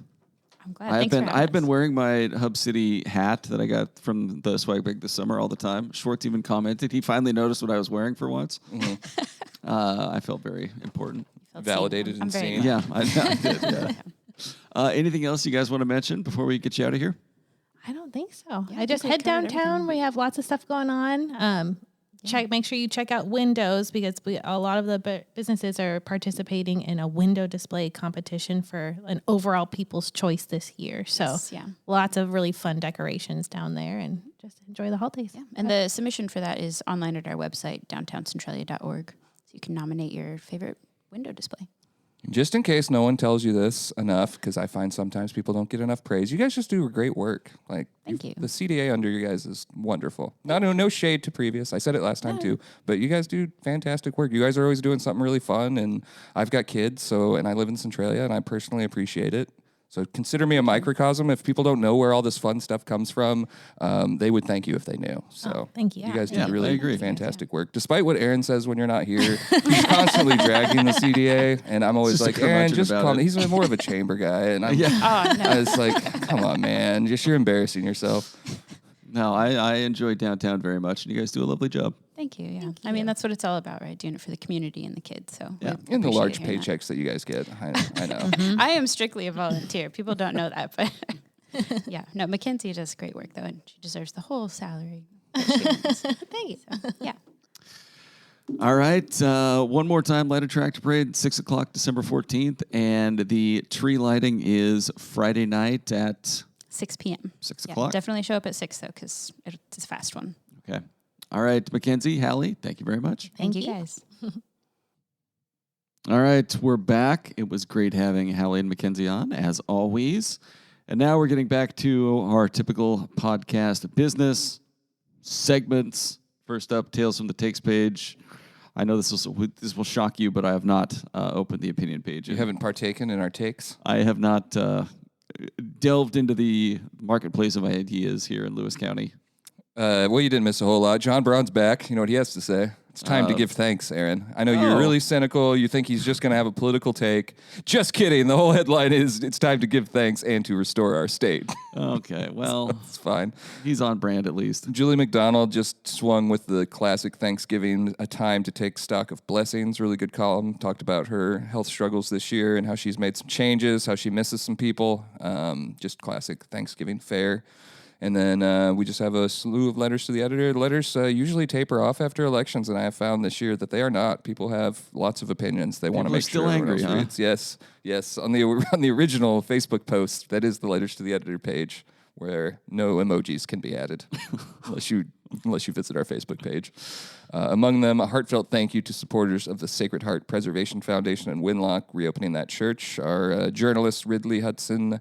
I'm glad. I've been wearing my Hub City hat that I got from the swag bag this summer all the time. Schwartz even commented. He finally noticed what I was wearing for once. I felt very important. Validated and seen. Yeah, I did. Yeah. Anything else you guys want to mention before we get you out of here? I don't think so. Yeah, I just we head covered downtown. everything. We have lots of stuff going on. Make sure you check out windows because a lot of the businesses are participating in a window display competition for an overall People's Choice this year. So Yes, yeah. lots of really fun decorations down there and just enjoy the holidays. Yeah. And the submission for that is online at our website, downtowncentralia.org. So you can nominate your favorite window display. Just in case no one tells you this enough, because I find sometimes people don't get enough praise, you guys just do great work. Like, Thank you. The CDA under you guys is wonderful. No shade to previous. I said it last time too, but you guys do fantastic work. You guys are always doing something really fun, and I've got kids, and I live in Centralia, and I personally appreciate it. So consider me a microcosm. If people don't know where all this fun stuff comes from, they would thank you if they knew. So thank you. You guys do I really agree. fantastic work. Despite what Aaron says when you're not here, he's constantly dragging the CDA, and I'm always like, Aaron, just calm. He's more of a chamber guy, and I'm, I was like, come on, man, you're embarrassing yourself. No, I enjoy downtown very much, and you guys do a lovely job. Thank you. Yeah. I mean, that's what it's all about, right? Doing it for the community and the kids. So And the large paychecks that you guys get. I know. I am strictly a volunteer. People don't know that, but yeah. No, Mackenzie does great work though, and she deserves the whole salary. Thank you. So, yeah. All right. One more time, Lighter Tractor Parade, 6 o'clock, December 14th. And the tree lighting is Friday night at 6 p.m. 6 Yeah, o'clock. definitely show up at 6 though, because it's a fast one. Okay. All right, Mackenzie, Hallie, thank you very much. Thank you guys. All right, we're back. It was great having Hallie and Mackenzie on, as always. And now we're getting back to our typical podcast business segments. First up, Tales from the Takes page. I know this will shock you, but I have not opened the opinion page. You haven't partaken in our takes? I have not delved into the marketplace of ideas here in Lewis County. Well, you didn't miss a whole lot. John Brown's back. You know what he has to say? It's time to give thanks, Aaron. I know you're really cynical. You think he's just going to have a political take. Just kidding. The whole headline is, it's time to give thanks and to restore our state. Okay, well. It's fine. He's on brand at least. Julie McDonald just swung with the classic Thanksgiving, a time to take stock of blessings. Really good column. Talked about her health struggles this year and how she's made some changes, how she misses some people. Just classic Thanksgiving fare. And then we just have a slew of letters to the editor. Letters usually taper off after elections, and I have found this year that they are not. People have lots of opinions. They want to make still sure angry, everyone else reads. Yes. On the original Facebook post, that is the letters to the editor page, where no emojis can be added unless you visit our Facebook page. Among them, a heartfelt thank you to supporters of the Sacred Heart Preservation Foundation in Winlock, reopening that church. Our journalists Ridley Hudson,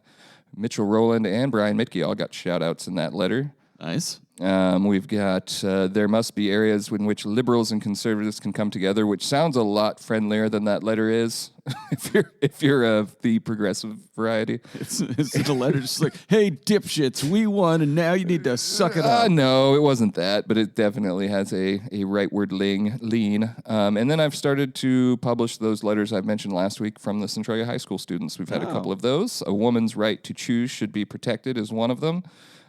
Mitchell Rowland, and Brian Mitke all got shout-outs in that letter. Nice. We've got there must be areas in which liberals and conservatives can come together, which sounds a lot friendlier than that letter is. if you're of the progressive variety, it's the letter just like, hey dipshits, we won, and now you need to suck it up. No, it wasn't that, but it definitely has a rightward lean. And then I've started to publish those letters I've mentioned last week from the Centralia High School students. We've had a couple of those. A woman's right to choose should be protected is one of them.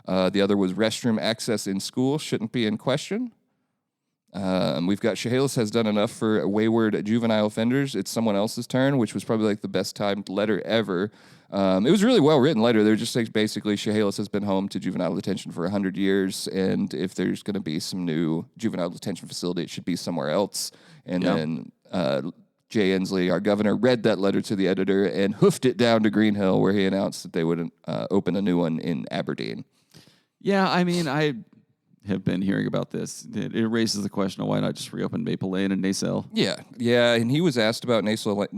The other was restroom access in school shouldn't be in question. We've got Chehalis has done enough for wayward juvenile offenders. It's someone else's turn, which was probably like the best timed letter ever. It was a really well-written letter. They're just like basically Chehalis has been home to juvenile detention for 100 years, and if there's going to be some new juvenile detention facility, it should be somewhere else. And then Jay Inslee, our governor, read that letter to the editor and hoofed it down to Green Hill, where he announced that they would open a new one in Aberdeen. Yeah, I mean, I have been hearing about this. It raises the question of why not just reopen Maple Lane and Nacelle. Yeah, and he was asked about Nacelle, but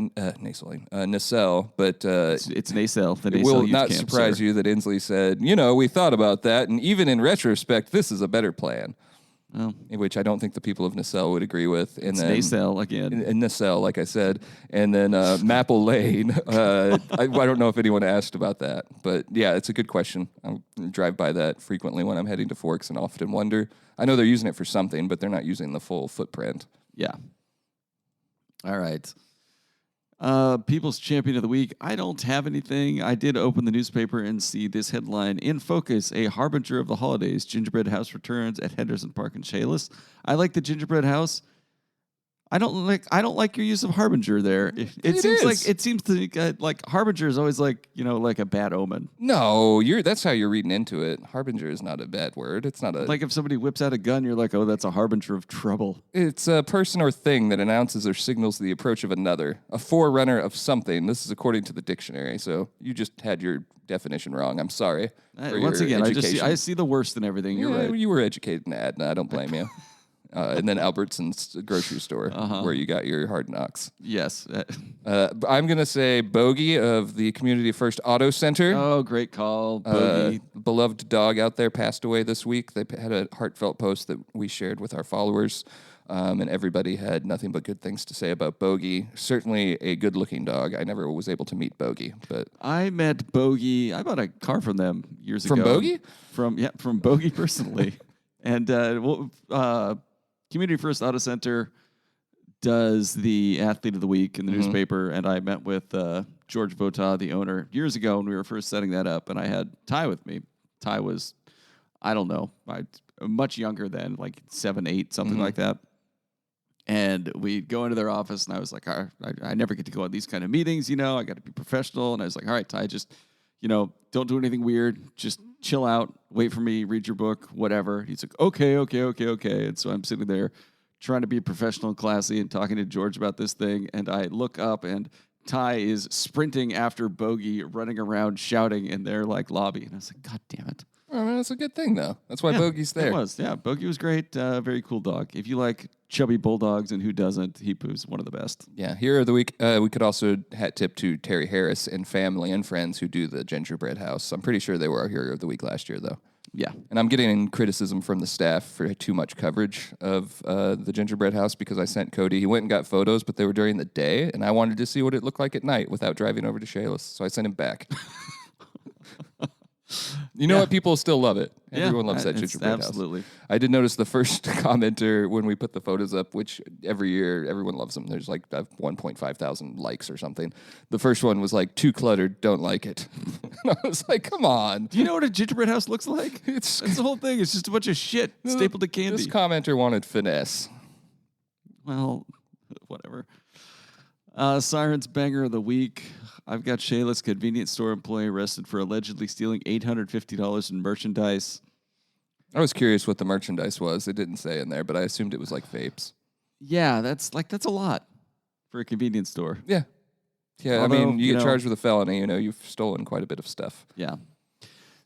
it's Nacelle. The it will not surprise you that Inslee said, we thought about that, and even in retrospect, this is a better plan. Oh. Which I don't think the people of Nacelle would agree with. And it's then Nacelle again. And Nacelle, like I said. And then Maple Lane. I don't know if anyone asked about that. But yeah, it's a good question. I drive by that frequently when I'm heading to Forks and often wonder. I know they're using it for something, but they're not using the full footprint. Yeah. All right. People's Champion of the Week. I don't have anything. I did open the newspaper and see this headline: in focus, a harbinger of the holidays. Gingerbread house returns at Henderson Park in Chehalis. I like the gingerbread house. I don't like your use of harbinger there. It seems like harbinger is always like a bad omen. No, that's how you're reading into it. Harbinger is not a bad word. It's not like if somebody whips out a gun, you're like, oh, that's a harbinger of trouble. It's a person or thing that announces or signals the approach of another, a forerunner of something. This is according to the dictionary. So you just had your definition wrong. I'm sorry. Once again, I see the worst in everything. You're right. You were educated in that, and I don't blame you. and then Albertson's grocery store where you got your Hard Knocks. Yes. I'm going to say Bogey of the Community First Auto Center. Oh, great call, Bogey. Beloved dog out there passed away this week. They had a heartfelt post that we shared with our followers, and everybody had nothing but good things to say about Bogey. Certainly a good-looking dog. I never was able to meet Bogey, but I met Bogey. I bought a car from them years ago. From Bogey? From Bogey personally. And Community First Auto Center does the Athlete of the Week in the newspaper, and I met with George Vota, the owner, years ago when we were first setting that up, and I had Ty with me. Ty was, I don't know, much younger then, like 7, 8, something like that. And we'd go into their office, and I was like, I never get to go on these kind of meetings, I got to be professional. And I was like, all right, Ty, just, don't do anything weird. Just chill out, wait for me, read your book, whatever. He's like, okay. And so I'm sitting there trying to be professional and classy and talking to George about this thing. And I look up, and Ty is sprinting after Bogey, running around, shouting in their lobby. And I was like, God damn it. I mean, that's a good thing, though. That's why Bogey's there. It was, yeah. Bogey was great. Very cool dog. If you like chubby bulldogs, and who doesn't, Heapoo's one of the best. Yeah. Hero of the Week, we could also hat tip to Terry Harris and family and friends who do the gingerbread house. I'm pretty sure they were our Hero of the Week last year, though. Yeah. And I'm getting criticism from the staff for too much coverage of the gingerbread house because I sent Cody. He went and got photos, but they were during the day, and I wanted to see what it looked like at night without driving over to Chehalis. So I sent him back. You know what? People still love it. Everyone loves that gingerbread house. Absolutely. I did notice the first commenter when we put the photos up, which every year everyone loves them. There's like 1.5 thousand likes or something. The first one was like, too cluttered, don't like it. And I was like, come on. Do you know what a gingerbread house looks like? That's the whole thing. It's just a bunch of shit stapled to candy. This commenter wanted finesse. Well, whatever. Sirens Banger of the Week. I've got Chehalis convenience store employee arrested for allegedly stealing $850 in merchandise. I was curious what the merchandise was. It didn't say in there, but I assumed it was like vapes. Yeah, that's a lot for a convenience store. Yeah. Yeah, although, I mean, you get charged with a felony, you've stolen quite a bit of stuff. Yeah.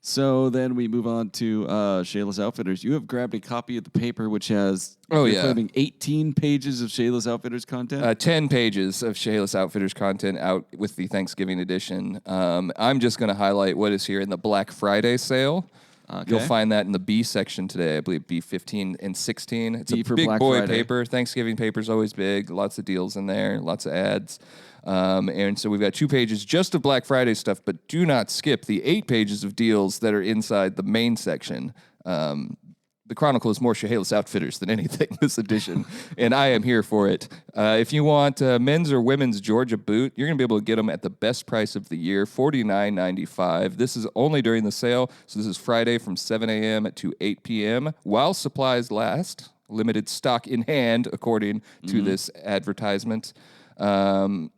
So then we move on to Chehalis Outfitters. You have grabbed a copy of the paper, which has, claiming 18 pages of Chehalis Outfitters content? 10 pages of Chehalis Outfitters content out with the Thanksgiving edition. I'm just going to highlight what is here in the Black Friday sale. Okay. You'll find that in the B section today, I believe B15 and 16. It's a big Black boy Friday. Paper. Thanksgiving paper is always big. Lots of deals in there, lots of ads. And so we've got 2 pages just of Black Friday stuff, but do not skip the 8 pages of deals that are inside the main section. The Chronicle is more Chehalis Outfitters than anything this edition, and I am here for it. If you want men's or women's Georgia boot, you're going to be able to get them at the best price of the year, $49.95. This is only during the sale, so this is Friday from 7 a.m. to 8 p.m. while supplies last. Limited stock in hand, according to this advertisement.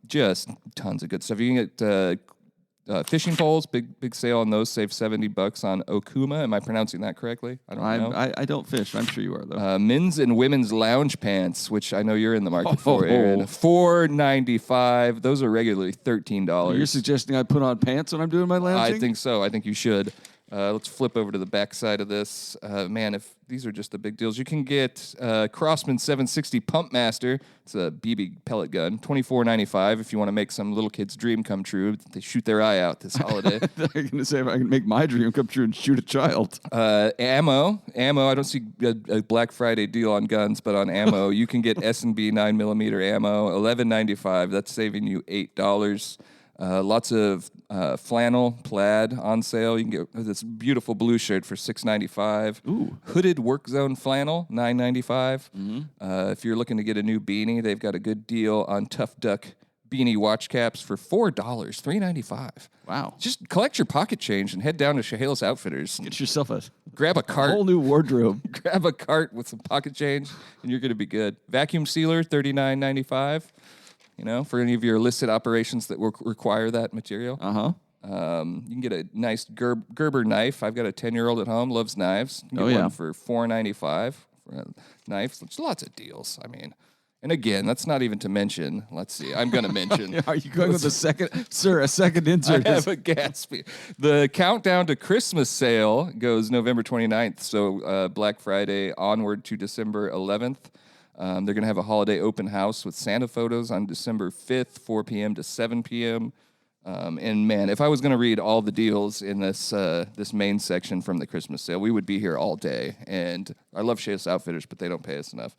Just tons of good stuff. You can get fishing poles, big sale on those. Save $70 on Okuma. Am I pronouncing that correctly? I don't know. I don't fish. I'm sure you are though. Men's and women's lounge pants, which I know you're in the market for, Aaron. $4.95. Those are regularly $13. You're suggesting I put on pants when I'm doing my lounging? I think so. I think you should. Let's flip over to the back side of this. Man, if these are just the big deals. You can get Crossman 760 Pump Master. It's a BB pellet gun. $24.95 if you want to make some little kid's dream come true. They shoot their eye out this holiday. I'm going to say if I can make my dream come true and shoot a child. Ammo. I don't see a Black Friday deal on guns, but on ammo, you can get S&B 9mm ammo. $11.95. That's saving you $8. Lots of flannel, plaid on sale. You can get this beautiful blue shirt for $6.95. Ooh. Hooded work zone flannel, $9.95. If you're looking to get a new beanie, they've got a good deal on Tough Duck beanie watch caps for $4, $3.95. Wow. Just collect your pocket change and head down to Chehalis Outfitters. Get yourself grab a cart. Whole new wardrobe. Grab a cart with some pocket change, and you're going to be good. Vacuum sealer, $39.95. For any of your illicit operations that will require that material. You can get a nice Gerber knife. I've got a 10-year-old at home, loves knives. You can get one for $4.95 for a knife. There's lots of deals. I mean, And again, that's not even to mention. Let's see. I'm going to mention. Are you going with a second, sir? A second insert. I have a Gatsby. The countdown to Christmas sale goes November 29th, so Black Friday onward to December 11th. They're going to have a holiday open house with Santa photos on December 5th, 4 p.m. to 7 p.m. And man, if I was going to read all the deals in this main section from the Christmas sale, we would be here all day. And I love Shameless Outfitters, but they don't pay us enough.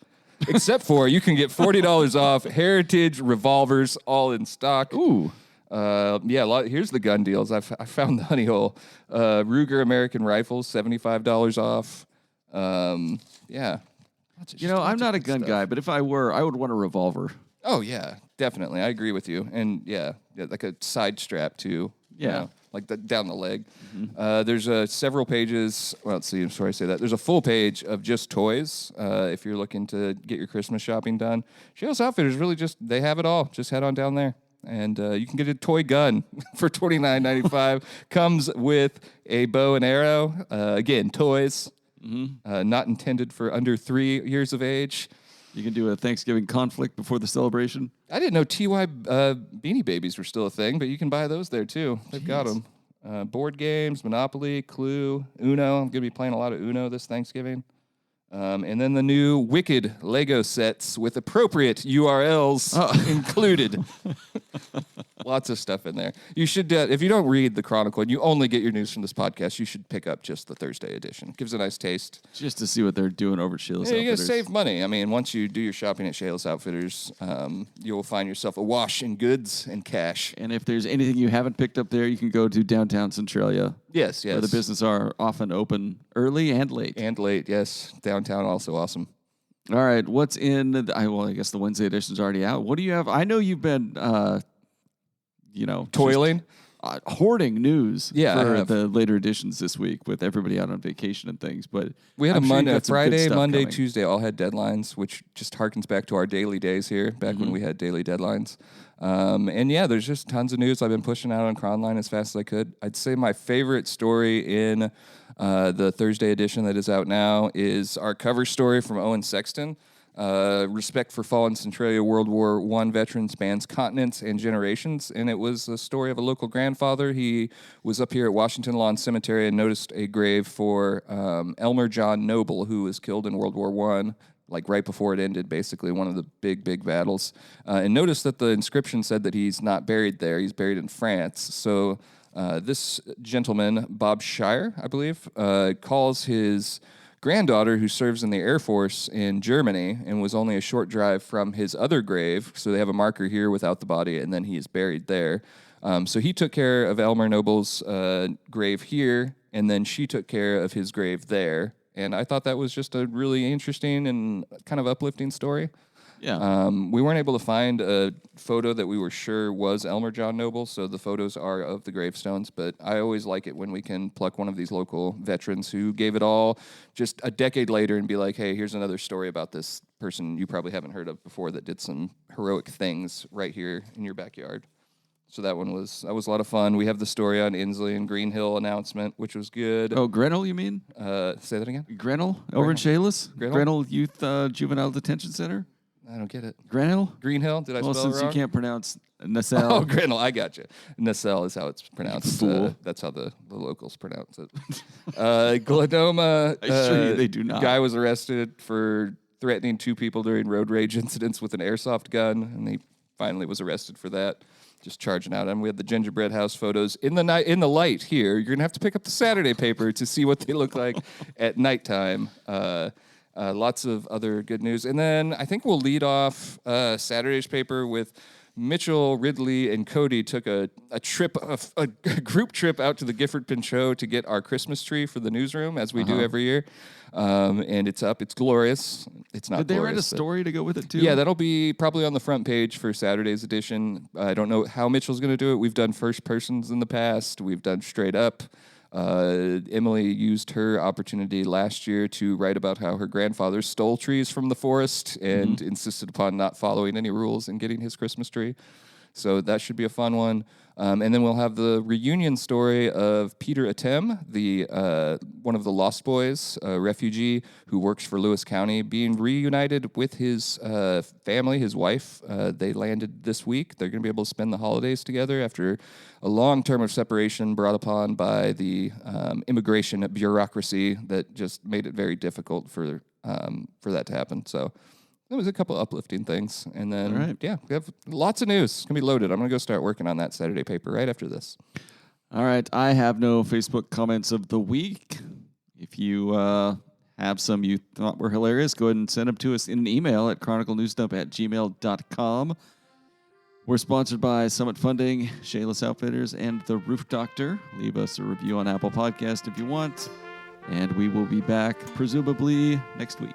Except for you can get $40 off Heritage revolvers, all in stock. Ooh. Here's the gun deals. I found the honey hole. Ruger American rifles, $75 off. I'm not a gun guy, but if I were, I would want a revolver. Oh, yeah, definitely. I agree with you. And, yeah like a side strap, too. Yeah. Like down the leg. Mm-hmm. There's several pages. Well, let's see. I'm sorry I say that. There's a full page of just toys if you're looking to get your Christmas shopping done. Shameless Outfitters really they have it all. Just head on down there. And you can get a toy gun for $29.95. Comes with a bow and arrow. Again, toys. Mm-hmm. Not intended for under 3 years of age. You can do a Thanksgiving conflict before the celebration. I didn't know TY Beanie Babies were still a thing, but you can buy those there, too. They've got them. Board games, Monopoly, Clue, Uno. I'm going to be playing a lot of Uno this Thanksgiving. And then the new Wicked Lego sets with appropriate URLs included. Lots of stuff in there. You should, if you don't read the Chronicle and you only get your news from this podcast, you should pick up just the Thursday edition. Gives a nice taste. Just to see what they're doing over at Shameless Outfitters. You're going to save money. I mean, once you do your shopping at Shameless Outfitters, you'll find yourself awash in goods and cash. And if there's anything you haven't picked up there, you can go to downtown Centralia. Yes. Where the business are often open early and late. And late, yes. Downtown also awesome. All right. What's in I guess the Wednesday edition's already out. What do you have? I know you've been, toiling. Hoarding news for the later editions this week with everybody out on vacation and things. But we had Friday, Monday, coming. Tuesday all had deadlines, which just harkens back to our daily days here, back when we had daily deadlines. There's just tons of news I've been pushing out on Cronline as fast as I could. I'd say my favorite story in the Thursday edition that is out now is our cover story from Owen Sexton. Respect for Fallen Centralia World War I veterans spans continents and generations, and it was the story of a local grandfather. He was up here at Washington Lawn Cemetery and noticed a grave for Elmer John Noble, who was killed in World War I, like right before it ended, basically, one of the big battles. And noticed that the inscription said that he's not buried there, he's buried in France. So this gentleman, Bob Shire, I believe, calls his granddaughter, who serves in the Air Force in Germany and was only a short drive from his other grave. So they have a marker here without the body, and then he is buried there. So he took care of Elmer Noble's grave here, and then she took care of his grave there. And I thought that was just a really interesting and kind of uplifting story. Yeah. We weren't able to find a photo that we were sure was Elmer John Noble, so the photos are of the gravestones, but I always like it when we can pluck one of these local veterans who gave it all just a decade later and be like, hey, here's another story about this person you probably haven't heard of before that did some heroic things right here in your backyard. So that was a lot of fun. We have the story on Inslee and Green Hill announcement, which was good. Oh, Grinnell, you mean? Say that again? Grinnell over in Shameless? Grinnell Youth Juvenile Detention Center? I don't get it. Grinnell? Green Hill? Did I spell it wrong? Well, since you can't pronounce Nassau. Oh, Grinnell. I got you. Nassau is how it's pronounced. Fool. That's how the locals pronounce it. Glenoma. I assure you they do not. Guy was arrested for threatening two people during road rage incidents with an airsoft gun, and he finally was arrested for that. Just charging out. And we had the gingerbread house photos in the light here. You're gonna have to pick up the Saturday paper to see what they look like at nighttime. Lots of other good news. And then I think we'll lead off Saturday's paper with Mitchell, Ridley, and Cody took a group trip out to the Gifford Pinchot to get our Christmas tree for the newsroom, as we do every year. And it's up. It's glorious. It's not. Did they glorious, write a story to go with it too? Yeah, that'll be probably on the front page for Saturday's edition. I don't know how Mitchell's going to do it. We've done first persons in the past. We've done straight up. Emily used her opportunity last year to write about how her grandfather stole trees from the forest and insisted upon not following any rules and getting his Christmas tree. So that should be a fun one. And then we'll have the reunion story of Peter Atem, the one of the Lost Boys, a refugee who works for Lewis County, being reunited with his family, his wife. They landed this week. They're going to be able to spend the holidays together after a long term of separation brought upon by the immigration bureaucracy that just made it very difficult for that to happen. So there was a couple uplifting things. And then, we have lots of news. It's going to be loaded. I'm going to go start working on that Saturday paper right after this. All right. I have no Facebook comments of the week. If you have some you thought were hilarious, go ahead and send them to us in an email at chroniclenewsdump@gmail.com. We're sponsored by Summit Funding, Shayless Outfitters, and The Roof Doctor. Leave us a review on Apple Podcast if you want. And we will be back, presumably, next week.